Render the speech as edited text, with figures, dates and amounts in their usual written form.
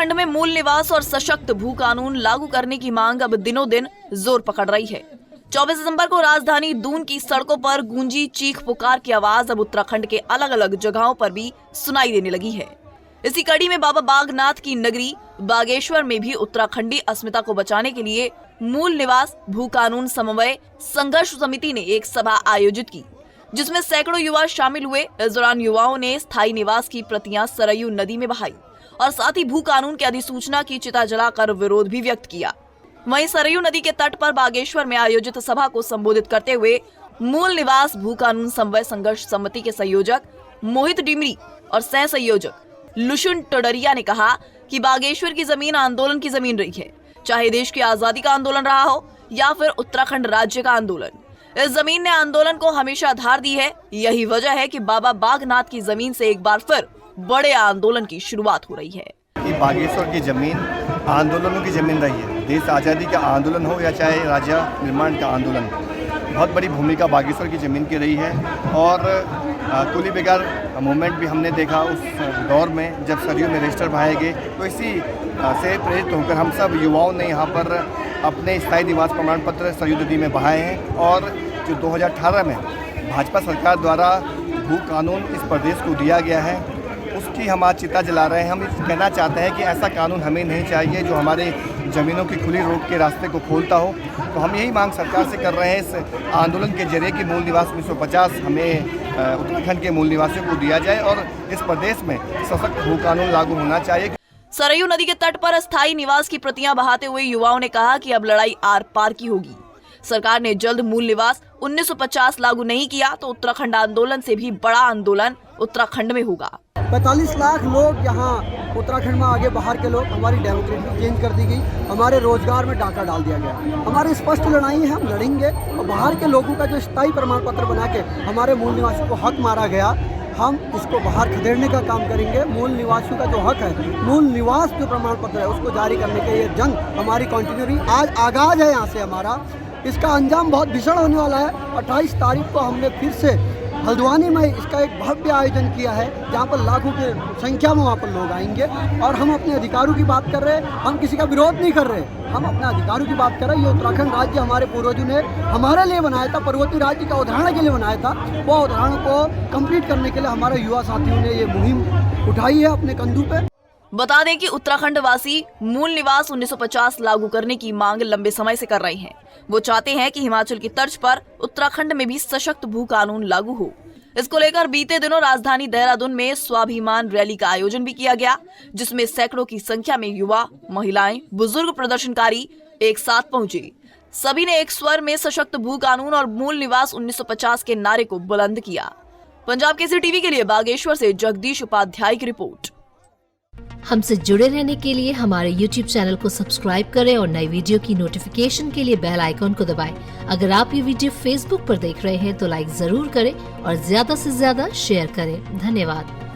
उत्तराखंड में मूल निवास और सशक्त भू कानून लागू करने की मांग अब दिनों दिन जोर पकड़ रही है। 24 दिसंबर को राजधानी दून की सड़कों पर गूंजी चीख पुकार की आवाज अब उत्तराखंड के अलग अलग जगहों पर भी सुनाई देने लगी है। इसी कड़ी में बाबा बागनाथ की नगरी बागेश्वर में भी उत्तराखंडी अस्मिता को बचाने के लिए मूल निवास भू कानून समन्वय संघर्ष समिति ने एक सभा आयोजित की, जिसमें सैकड़ों युवा शामिल हुए। इस दौरान युवाओं ने स्थायी निवास की प्रतियां सरयू नदी में बहाई और साथ ही भू कानून की अधिसूचना की चिता जलाकर विरोध भी व्यक्त किया। वहीं सरयू नदी के तट पर बागेश्वर में आयोजित सभा को संबोधित करते हुए मूल निवास भू कानून समन्वय संघर्ष समिति के संयोजक मोहित डिमरी और सह संयोजक लुशुन टोडरिया ने कहा कि बागेश्वर की जमीन आंदोलन की जमीन रही है, चाहे देश की आजादी का आंदोलन रहा हो या फिर उत्तराखंड राज्य का आंदोलन। इस जमीन ने आंदोलन को हमेशा आधार दी है। यही वजह है कि बाबा बागनाथ की जमीन से एक बार फिर बड़े आंदोलन की शुरुआत हो रही है। कि बागेश्वर की जमीन आंदोलनों की जमीन रही है। देश आज़ादी का आंदोलन हो या चाहे राज्य निर्माण का आंदोलन, बहुत बड़ी भूमिका बागेश्वर की ज़मीन की रही है। और कुली बेगार मूवमेंट भी हमने देखा उस दौर में जब सरयू में रजिस्टर बहाए गए, तो इसी से प्रेरित होकर हम सब युवाओं ने यहाँ पर अपने स्थायी निवास प्रमाण पत्र सरयू नदी में बहाए हैं। और जो 2018 में भाजपा सरकार द्वारा भू कानून इस प्रदेश को दिया गया है, उसकी हम आज चिता जला रहे हैं। हम कहना चाहते हैं कि ऐसा कानून हमें नहीं चाहिए जो हमारे ज़मीनों की खुली रोक के रास्ते को खोलता हो। तो हम यही मांग सरकार से कर रहे हैं इस आंदोलन के जरिए कि मूल निवास 1950 हमें उत्तराखंड के मूल निवासियों को दिया जाए और इस प्रदेश में सशक्त भू कानून लागू होना चाहिए। सरयू नदी के तट पर स्थायी निवास की प्रतियां बहाते हुए युवाओं ने कहा कि अब लड़ाई आर पार की होगी। सरकार ने जल्द मूल निवास 1950 लागू नहीं किया तो उत्तराखंड आंदोलन से भी बड़ा आंदोलन उत्तराखंड में होगा। 45 लाख लोग यहाँ उत्तराखंड में आगे, बाहर के लोग, हमारी डेमोक्रेसी चेंज कर दी गई, हमारे रोजगार में डाका डाल दिया गया। हमारी स्पष्ट लड़ाई है, हम लड़ेंगे और बाहर के लोगों का जो स्थायी प्रमाण पत्र बना के हमारे मूल निवासियों को हक मारा गया, हम इसको बाहर खदेड़ने का काम करेंगे। मूल निवासियों का जो हक है, मूल निवास जो प्रमाण पत्र है उसको जारी करने के ये जंग हमारी कंटिन्यू रही। आज आगाज है यहाँ से हमारा, इसका अंजाम बहुत भीषण होने वाला है। 28 तारीख को हमने फिर से हल्द्वानी में इसका एक भव्य आयोजन किया है, जहाँ पर लाखों की संख्या में वहाँ पर लोग आएंगे और हम अपने अधिकारों की बात कर रहे हैं। हम किसी का विरोध नहीं कर रहे, हम अपने अधिकारों की बात कर रहे हैं। ये उत्तराखंड राज्य हमारे पूर्वजों ने हमारे लिए बनाया था, पर्वतीय राज्य का उदाहरण के लिए बनाया था। वो उदाहरण को कंप्लीट करने के लिए हमारे युवा साथियों ने ये मुहिम उठाई है अपने कंधों पे। बता दें कि उत्तराखंड वासी मूल निवास 1950 लागू करने की मांग लंबे समय से कर रहे हैं। वो चाहते हैं कि हिमाचल की तर्ज पर उत्तराखंड में भी सशक्त भू कानून लागू हो। इसको लेकर बीते दिनों राजधानी देहरादून में स्वाभिमान रैली का आयोजन भी किया गया, जिसमें सैकड़ों की संख्या में युवा, महिलाएं, बुजुर्ग प्रदर्शनकारी एक साथ पहुंचे। सभी ने एक स्वर में सशक्त भू कानून और मूल निवास 1950 के नारे को बुलंद किया। पंजाब केसरी टीवी के लिए बागेश्वर से जगदीश उपाध्याय की रिपोर्ट। हमसे जुड़े रहने के लिए हमारे YouTube चैनल को सब्सक्राइब करें और नई वीडियो की नोटिफिकेशन के लिए बेल आइकॉन को दबाएं। अगर आप ये वीडियो Facebook पर देख रहे हैं तो लाइक जरूर करें और ज्यादा से ज्यादा शेयर करें। धन्यवाद।